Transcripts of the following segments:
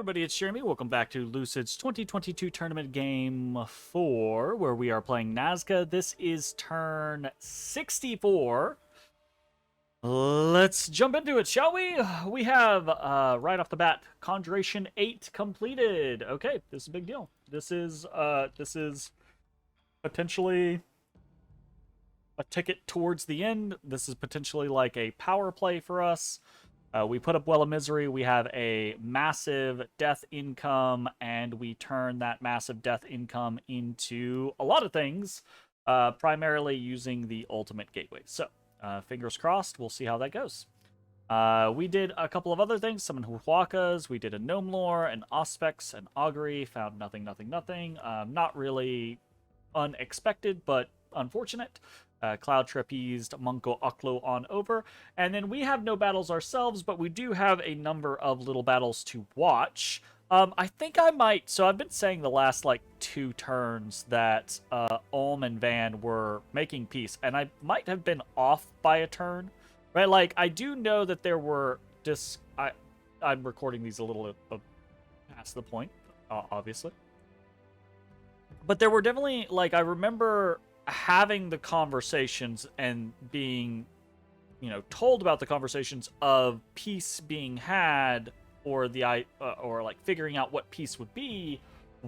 Everybody, it's Jeremy. Welcome back to Lucid's 2022 Tournament Game 4, where we are playing Nazca. This is turn 64. Let's jump into it, shall we? We have, right off the bat, Conjuration 8 completed. Okay, this is a big deal. This is potentially a ticket towards the end. This is potentially like a power play for us. We put up Well of Misery, we have a massive death income, and we turn that massive death income into a lot of things, primarily using the Ultimate Gateway. So, fingers crossed, we'll see how that goes. We did a couple of other things, some Huakas, we did a Gnome Lore, an Auspex, an Augury, found nothing. Not really unexpected, but unfortunate. Cloud Trapezed, Munko Oklo on over. And then we have no battles ourselves, but we do have a number of little battles to watch. I think I might... So I've been saying the last, like, 2 turns that Ulm and Van were making peace, and I might have been off by a turn. Right? Like, I do know that there were... I'm recording these a little past the point, obviously. But there were definitely, like, I remember having the conversations and being, told about the conversations of peace being had, or like figuring out what peace would be,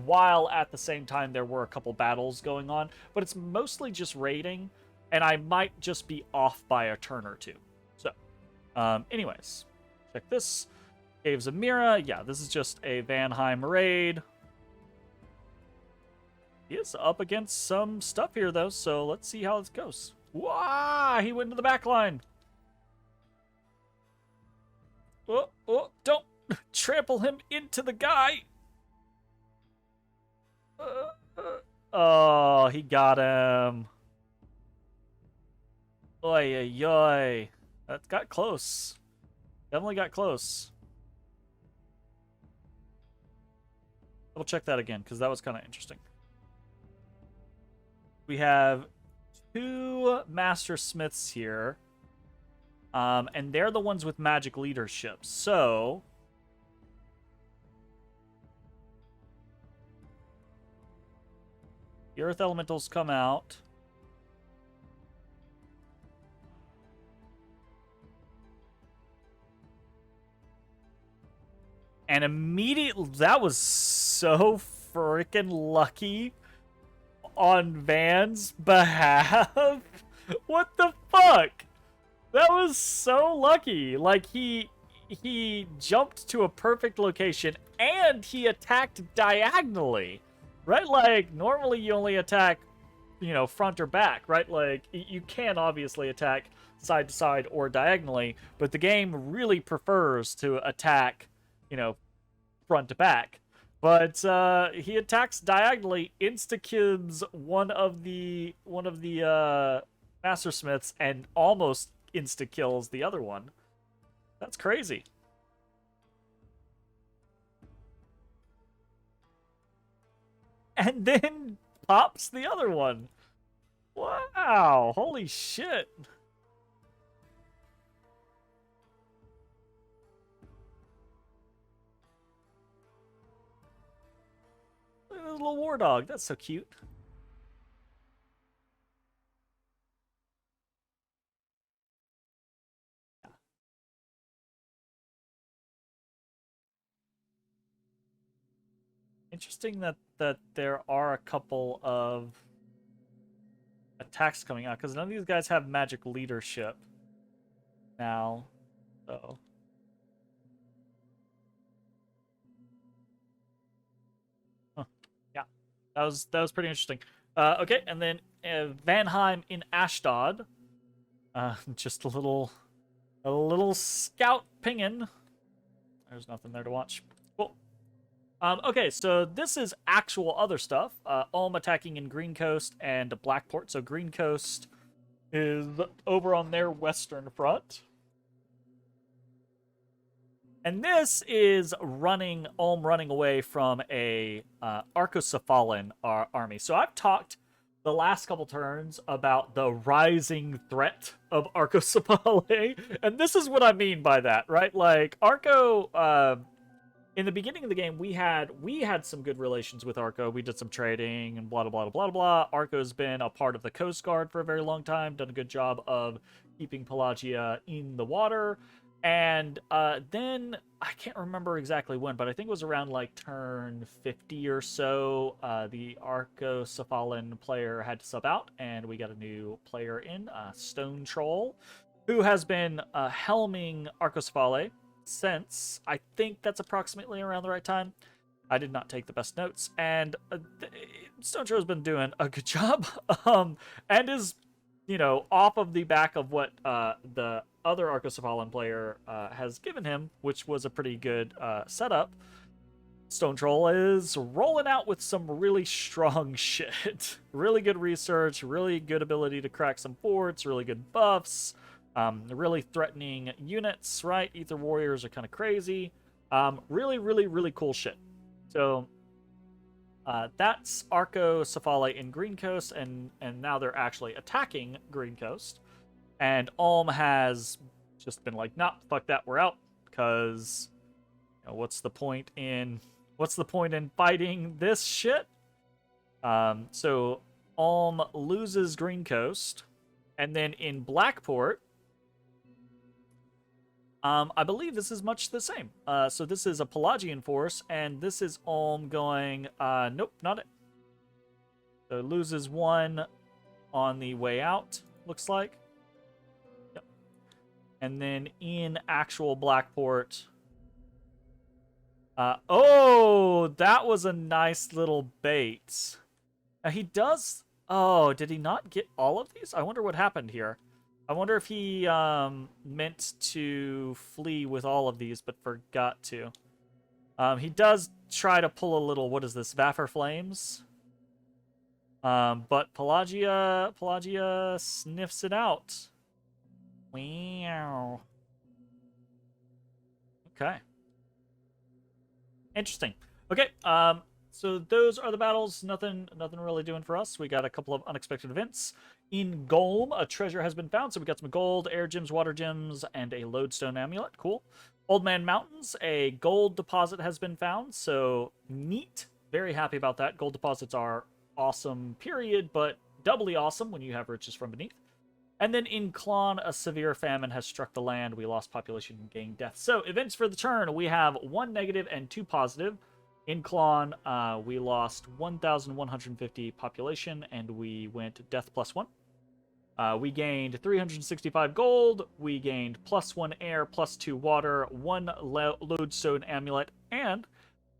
while at the same time there were a couple battles going on. But it's mostly just raiding, and I might just be off by a turn or two. So, anyways, check this. Caves of Mira. Yeah, this is just a Vanheim raid. He is up against some stuff here, though, so let's see how this goes. Wow, he went into the back line. Oh, don't trample him into the guy. Oh, he got him. Oy, oy, oy. That got close. Definitely got close. Double check that again, because that was kind of interesting. We have 2 Master Smiths here, and they're the ones with magic leadership. So, the Earth Elementals come out. And immediately, that was so freaking lucky on Van's behalf. What the fuck? That was so lucky. Like, he jumped to a perfect location and he attacked diagonally, right? Like, normally you only attack, front or back, right? Like, you can obviously attack side to side or diagonally, but the game really prefers to attack, front to back. But he attacks diagonally, insta-kills one of the Master Smiths, and almost insta-kills the other one. That's crazy. And then pops the other one. Wow, holy shit. Look at this little war dog. That's so cute. Interesting that there are a couple of attacks coming out, because none of these guys have magic leadership now. So yeah, that was pretty interesting. Okay, and then Vanheim in Ashdod. Just a little scout pinging. There's nothing there to watch. Cool. Okay, so this is actual other stuff. Ulm attacking in Green Coast and Blackport. So Green Coast is over on their western front. And this is Ulm running away from a Archocephalan army. So I've talked the last couple turns about the rising threat of Archocephalae, and this is what I mean by that, right? Like, Archo in the beginning of the game, we had some good relations with Arco. We did some trading and blah, blah, blah, blah, blah. Arco's been a part of the Coast Guard for a very long time, done a good job of keeping Pelagia in the water. And then, I can't remember exactly when, but I think it was around like turn 50 or so, the Arcocephalan player had to sub out, and we got a new player in, Stone Troll, who has been helming Arcocephale since I think that's approximately around the right time. I did not take the best notes, and Stone Troll's been doing a good job, and is, off of the back of what the other Arcocephalan player has given him, which was a pretty good setup. Stone Troll is rolling out with some really strong shit. Really good research, really good ability to crack some forts, really good buffs, really threatening units, right? Ether Warriors are kind of crazy. Really, really, really cool shit. So that's Arcocephale in Green Coast, and now they're actually attacking Green Coast. And Ulm has just been like, nah, fuck that, we're out. Because what's the point in fighting this shit? So Ulm loses Green Coast, and then in Blackport, I believe this is much the same. So this is a Pelagian force, and this is Ulm going, nope, not it. So loses one on the way out, looks like. Yep. And then in actual Blackport, oh, that was a nice little bait. He does, oh, did he not get all of these? I wonder what happened here. I wonder if he meant to flee with all of these, but forgot to. He does try to pull a little, what is this, Vapor Flames? But Pelagia sniffs it out. Wow. Okay. Interesting. Okay, so those are the battles. Nothing really doing for us. We got a couple of unexpected events. In Golm, a treasure has been found. So we got some gold, air gems, water gems, and a lodestone amulet. Cool. Old Man Mountains, a gold deposit has been found. So neat. Very happy about that. Gold deposits are awesome, period, but doubly awesome when you have riches from beneath. And then in Klon, a severe famine has struck the land. We lost population and gained death. So events for the turn, we have 1 negative and 2 positive. In Klon, we lost 1,150 population, and we went death +1. We gained 365 gold. We gained +1 air, +2 water, 1 lodestone amulet, and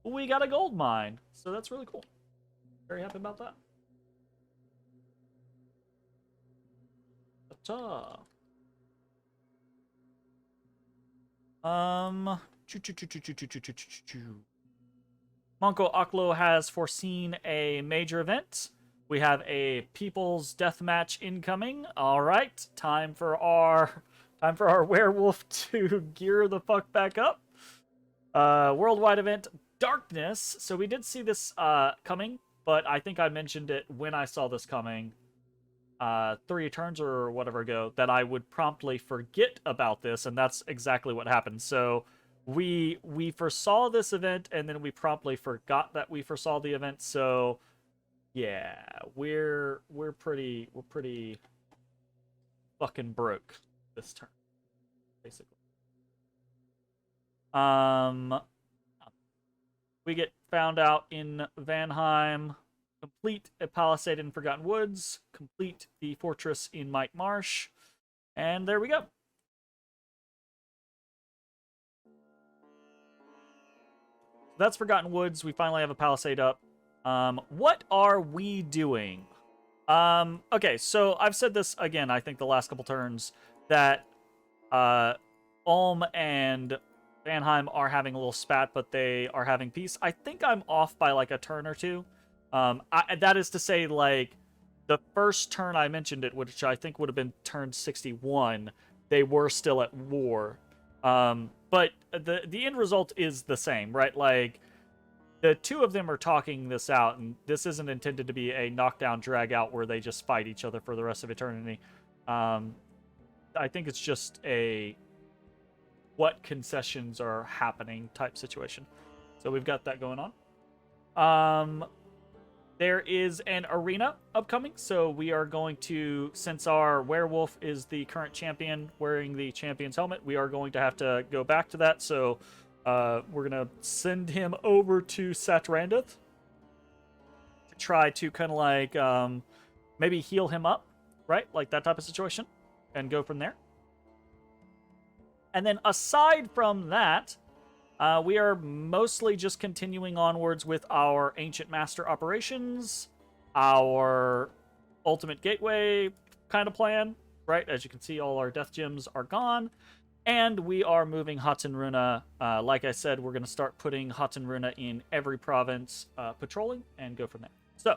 we got a gold mine. So that's really cool. Very happy about that. Monko Aklo has foreseen a major event. We have a people's deathmatch incoming. All right, time for our werewolf to gear the fuck back up. Worldwide event Darkness. So we did see this coming, but I think I mentioned it when I saw this coming 3 turns or whatever ago, that I would promptly forget about this, and that's exactly what happened. So we foresaw this event, and then we promptly forgot that we foresaw the event. So yeah, we're pretty fucking broke this turn, basically. We get found out in Vanheim. Complete a palisade in Forgotten Woods. Complete the fortress in Might Marsh. And there we go. That's Forgotten Woods. We finally have a palisade up. What are we doing? Okay, so I've said this again, I think the last couple turns, that Ulm and Vanheim are having a little spat, but they are having peace. I think I'm off by like a turn or two. That is to say, like, the first turn I mentioned it, which I think would have been turn 61, they were still at war. But the end result is the same, right? Like, the two of them are talking this out, and this isn't intended to be a knockdown, drag out where they just fight each other for the rest of eternity. I think it's just a what concessions are happening type situation. So we've got that going on. There is an arena upcoming, so we are going to, since our werewolf is the current champion wearing the champion's helmet, we are going to have to go back to that. So we're going to send him over to Satrandeth to try to kind of like maybe heal him up, right? Like that type of situation, and go from there. And then aside from that, we are mostly just continuing onwards with our Ancient Master operations, our Ultimate Gateway kind of plan, right? As you can see, all our Death Gems are gone, and we are moving Hatenruna. Like I said, we're going to start putting Hatenruna in every province, patrolling, and go from there. So,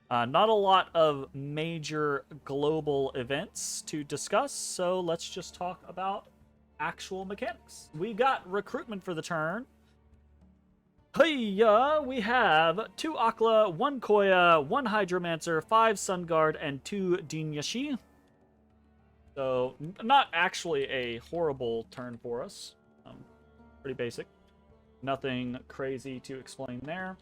not a lot of major global events to discuss, so let's just talk about actual mechanics. We got recruitment for the turn. Hiya! We have 2 Akla, 1 Koya, 1 Hydromancer, 5 Sun Guard, and 2 Dinyashi. So, not actually a horrible turn for us. Pretty basic. Nothing crazy to explain there.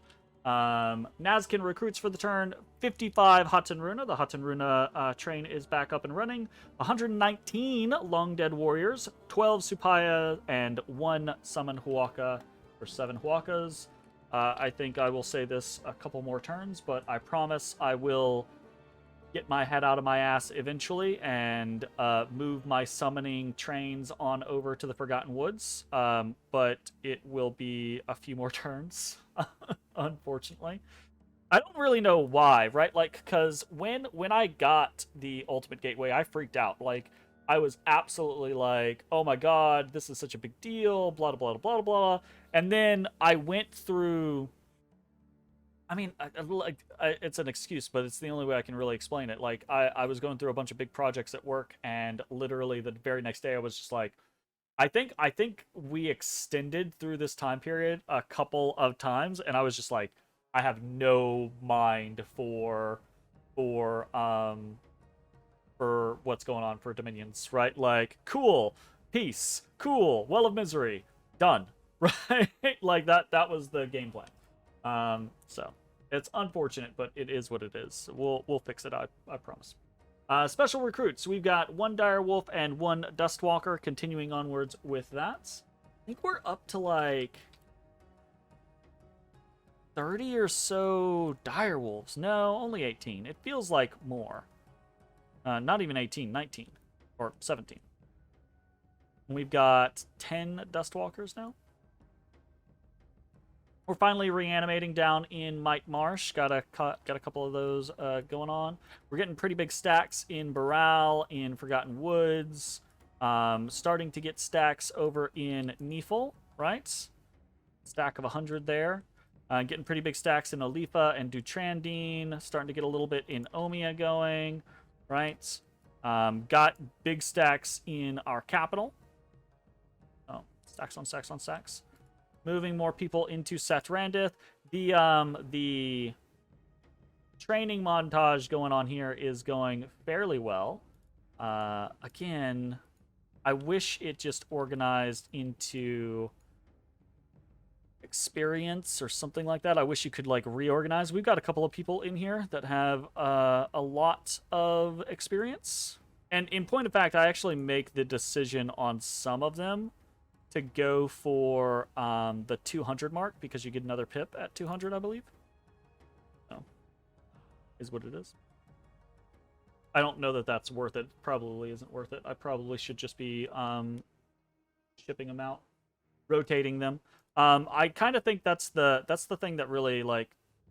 Nazca recruits for the turn. 55 Hatenruna. The Hatenruna train is back up and running. 119 Long Dead Warriors. 12 Supaya and 1 Summon Huaka for 7 Huakas. I think I will say this a couple more turns, but I promise I will get my head out of my ass eventually and move my summoning trains on over to the Forgotten Woods. But it will be a few more turns, unfortunately. I don't really know why, right? Like, because when I got the Ultimate Gateway, I freaked out. Like, I was absolutely like, oh my god, this is such a big deal, blah, blah, blah, blah, blah. And then I went through... I mean, it's an excuse, but it's the only way I can really explain it. Like, I was going through a bunch of big projects at work, and literally the very next day I was just like, I think we extended through this time period a couple of times, and I was just like, I have no mind for what's going on for Dominions, right? Like, cool, peace, cool, Well of Misery, done, right? Like that was the game plan. So it's unfortunate, but it is what it is. We'll fix it, I promise. Special recruits. We've got 1 Direwolf and 1 Dustwalker, continuing onwards with that. I think we're up to like 30 or so Direwolves. No, only 18. It feels like more. Not even 18, 19. Or 17. We've got 10 Dustwalkers now. We're finally reanimating down in Might Marsh. Got a couple of those going on. We're getting pretty big stacks in Baral, in Forgotten Woods. Starting to get stacks over in Neefel, right? Stack of 100 there. Getting pretty big stacks in Olifa and Dutrandine. Starting to get a little bit in Omia going, right? Got big stacks in our capital. Oh, stacks on stacks on stacks. Moving more people into Satrandeth. The training montage going on here is going fairly well. Again, I wish it just organized into experience or something like that. I wish you could like reorganize. We've got a couple of people in here that have a lot of experience. And in point of fact, I actually make the decision on some of them to go for the 200 mark, because you get another pip at 200, I believe. So, is what it is. I don't know that that's worth it. Probably isn't worth it. I probably should just be shipping them out, rotating them. I kind of think that's the thing that really like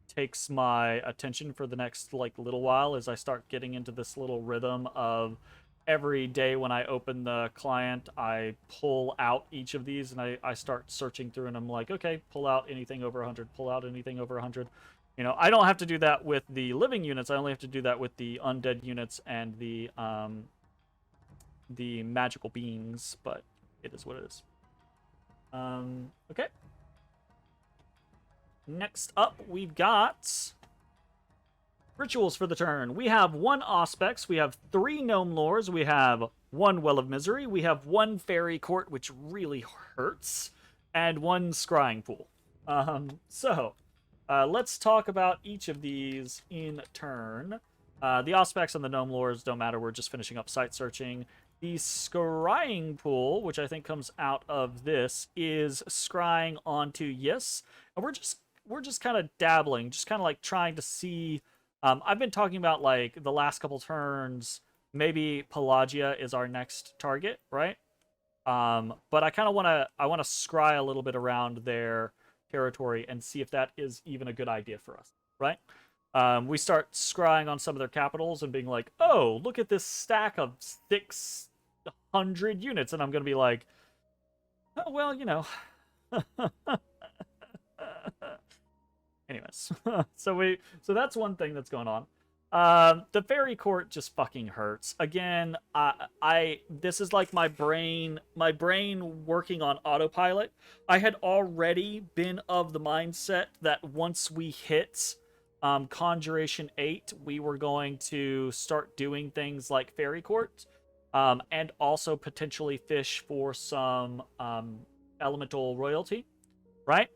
takes my attention for the next like little while, is I start getting into this little rhythm of every day when I open the client, I pull out each of these and I start searching through, and I'm like, okay, pull out anything over 100, pull out anything over 100. You know, I don't have to do that with the living units. I only have to do that with the undead units and the magical beings, but it is what it is. Okay. Next up, we've got rituals for the turn. We have 1 Auspex, we have 3 Gnome Lores, we have 1 Well of Misery, we have 1 Fairy Court, which really hurts, and 1 Scrying Pool. Let's talk about each of these in turn. The Auspex and the Gnome Lords don't matter. We're just finishing up site searching. The scrying pool, which I think comes out of this, is scrying onto Yes, and we're just kind of dabbling, just kind of like trying to see. I've been talking about like the last couple turns. Maybe Pelagia is our next target, right? But I kind of want to scry a little bit around their territory and see if that is even a good idea for us, right? We start scrying on some of their capitals and being like, oh, look at this stack of 600 units, and I'm gonna be like, oh well, you know. Anyways, so that's one thing that's going on. The fairy court just fucking hurts. Again, this is like my brain working on autopilot. I had already been of the mindset that once we hit Conjuration 8, we were going to start doing things like fairy court, and also potentially fish for some elemental royalty, right?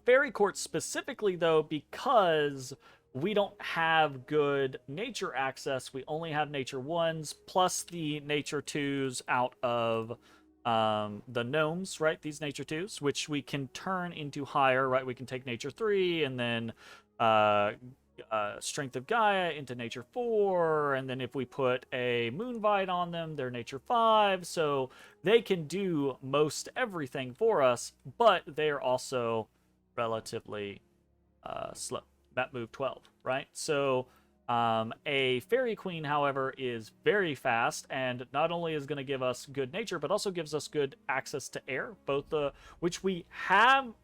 Fairy court specifically, though, because we don't have good nature access. We only have nature 1s plus the nature 2s out of the gnomes, right? These nature 2s, which we can turn into higher, right? We can take nature 3 and then strength of Gaia into nature 4, and then if we put a moonbite on them, they're nature 5. So they can do most everything for us, but they are also relatively slow. That move 12, right? So a fairy queen, however, is very fast, and not only is going to give us good nature, but also gives us good access to air, both which we have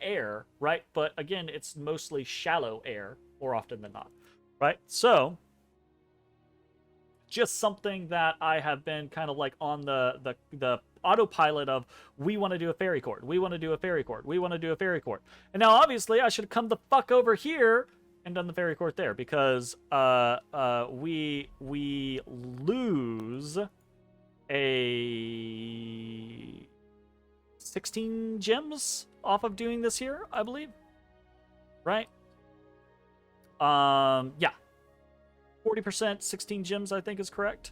air, right? But again, it's mostly shallow air more often than not, right? So just something that I have been kind of like on the autopilot of, we want to do a fairy court, we want to do a fairy court, we want to do a fairy court. And now obviously I should come the fuck over here and done the fairy court there, because we lose a 16 gems off of doing this here, I believe. Right? Yeah. 40%, 16 gems, I think is correct.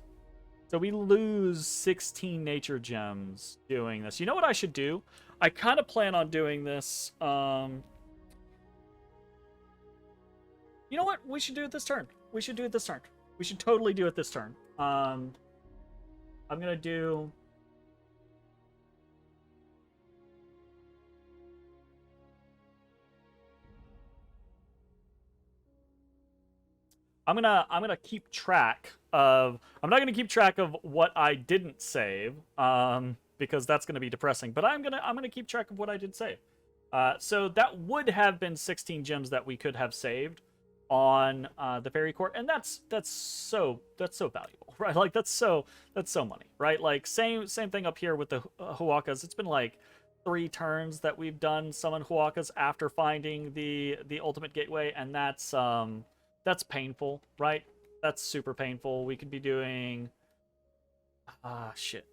So we lose 16 nature gems doing this. You know what I should do? I kind of plan on doing this. You know what? We should do it this turn. We should do it this turn. We should totally do it this turn. I'm going to do... I'm gonna keep track of. I'm not gonna keep track of what I didn't save, because that's gonna be depressing. But I'm gonna keep track of what I did save. So that would have been 16 gems that we could have saved on the fairy court, and that's so valuable, right? Like that's so money, right? Like same thing up here with the Huacas. It's been like 3 turns that we've done summon Huacas after finding the ultimate gateway, and that's painful, right? That's super painful. We could be doing... shit.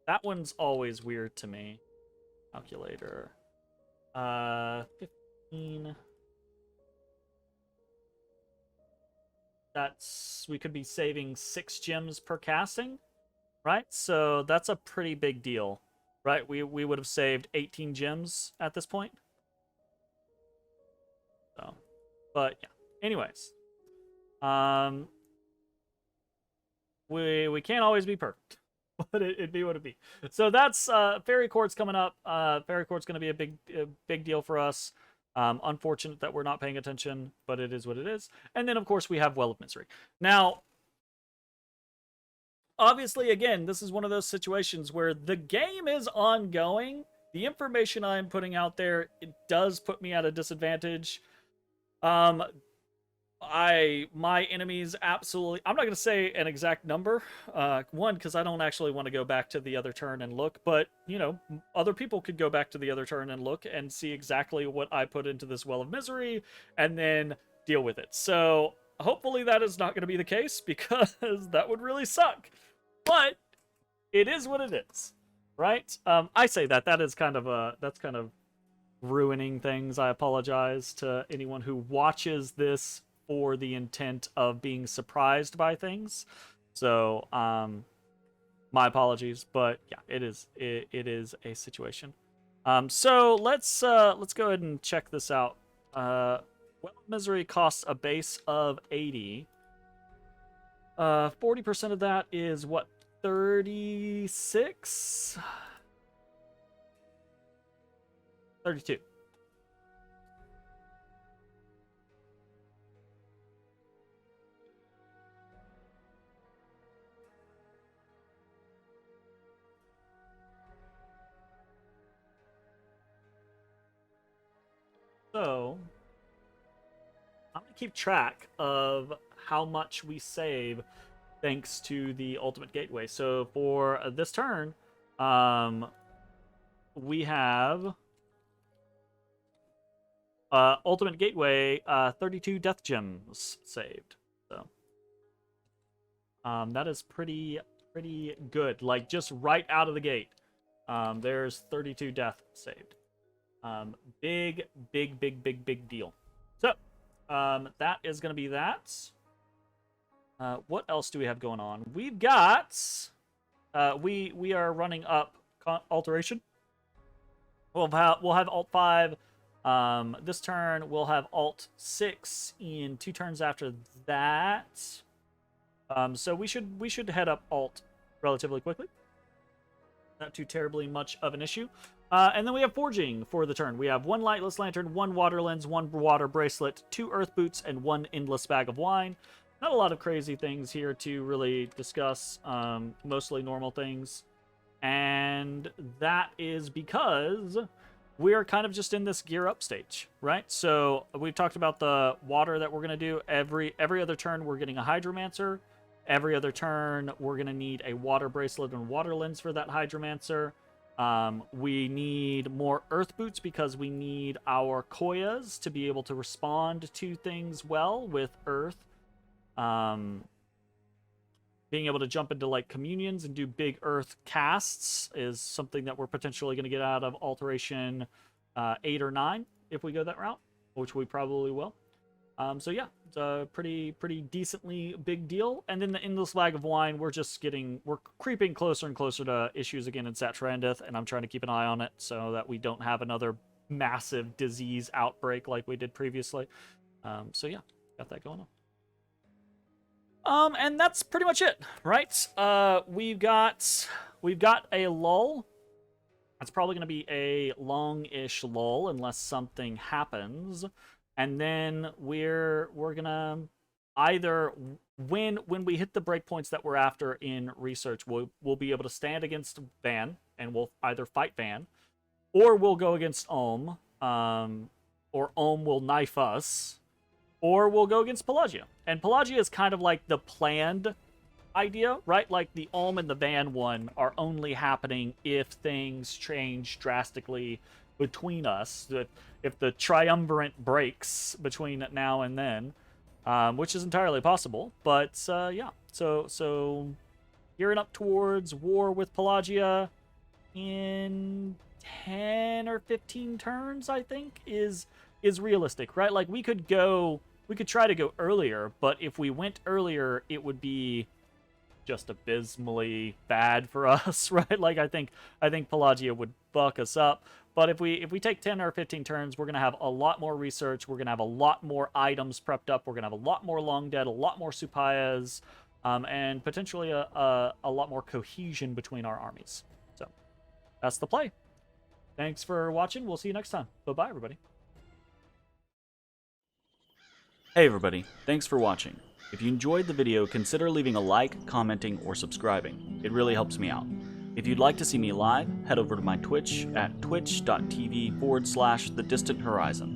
That one's always weird to me. Calculator. 15. We could be saving 6 gems per casting, right? So that's a pretty big deal, right? We would have saved 18 gems at this point. So, but yeah. Anyways, we can't always be perfect, but it'd be what it be. So that's fairy court's coming up. Fairy court's going to be a big deal for us. Unfortunate that we're not paying attention, but it is what it is. And then of course we have Well of Misery. Now, obviously, again, this is one of those situations where the game is ongoing. The information I'm putting out there, it does put me at a disadvantage. My enemies absolutely... I'm not going to say an exact number. One, because I don't actually want to go back to the other turn and look. But, you know, other people could go back to the other turn and look and see exactly what I put into this Well of Misery and then deal with it. So, hopefully that is not going to be the case, because that would really suck. But it is what it is, right? I say that. That is kind of a... That's kind of ruining things. I apologize to anyone who watches this for the intent of being surprised by things. So, my apologies, but yeah, it is a situation. So let's go ahead and check this out. Well of Misery costs a base of 80. 40% of that is what, 36? 32. So, I'm going to keep track of how much we save thanks to the Ultimate Gateway. So, for this turn, we have Ultimate Gateway, 32 Death Gems saved. So, that is pretty good. Like, just right out of the gate, there's 32 death saved. Big deal. So, that is going to be that. What else do we have going on? We've got, we are running up Alteration. We'll have Alt 5 this turn. We'll have Alt 6 in 2 turns after that. So we should head up Alt relatively quickly. Not too terribly much of an issue. And then we have Forging for the turn. We have 1 Lightless Lantern, 1 Water Lens, 1 Water Bracelet, 2 Earth Boots, and 1 Endless Bag of Wine. Not a lot of crazy things here to really discuss. Mostly normal things. And that is because we are kind of just in this gear up stage, right? So we've talked about the water that we're going to do. Every other turn, we're getting a Hydromancer. Every other turn, we're going to need a Water Bracelet and Water Lens for that Hydromancer. We need more Earth Boots because we need our Koyas to be able to respond to things well with Earth. Being able to jump into, like, communions and do big Earth casts is something that we're potentially going to get out of Alteration 8 or 9 if we go that route, which we probably will. So yeah, it's a pretty decently big deal. And then the Endless Bag of Wine, we're creeping closer and closer to issues again in Satrandith, and I'm trying to keep an eye on it so that we don't have another massive disease outbreak like we did previously. So yeah, got that going on. And that's pretty much it, right? We've got a lull. It's probably going to be a long-ish lull unless something happens. And then we're gonna either when we hit the breakpoints that we're after in research, we'll be able to stand against Van, and we'll either fight Van, or we'll go against Ohm, or Ohm will knife us, or we'll go against Pelagia. And Pelagia is kind of like the planned idea, right? Like the Ohm and the Van one are only happening if things change drastically between us, that if the triumvirate breaks between now and then, which is entirely possible. But yeah, so gearing up towards war with Pelagia in 10 or 15 turns, I think, is realistic, right? Like we could try to go earlier, but if we went earlier, it would be just abysmally bad for us, right? Like I think Pelagia would buck us up. But if we take 10 or 15 turns, we're going to have a lot more research. We're going to have a lot more items prepped up. We're going to have a lot more Long Dead, a lot more Supayas, and potentially a lot more cohesion between our armies. So that's the play. Thanks for watching. We'll see you next time. Bye-bye, everybody. Hey everybody, thanks for watching. If you enjoyed the video, consider leaving a like, commenting, or subscribing. It really helps me out. If you'd like to see me live, head over to my Twitch at twitch.tv/thedistanthorizon.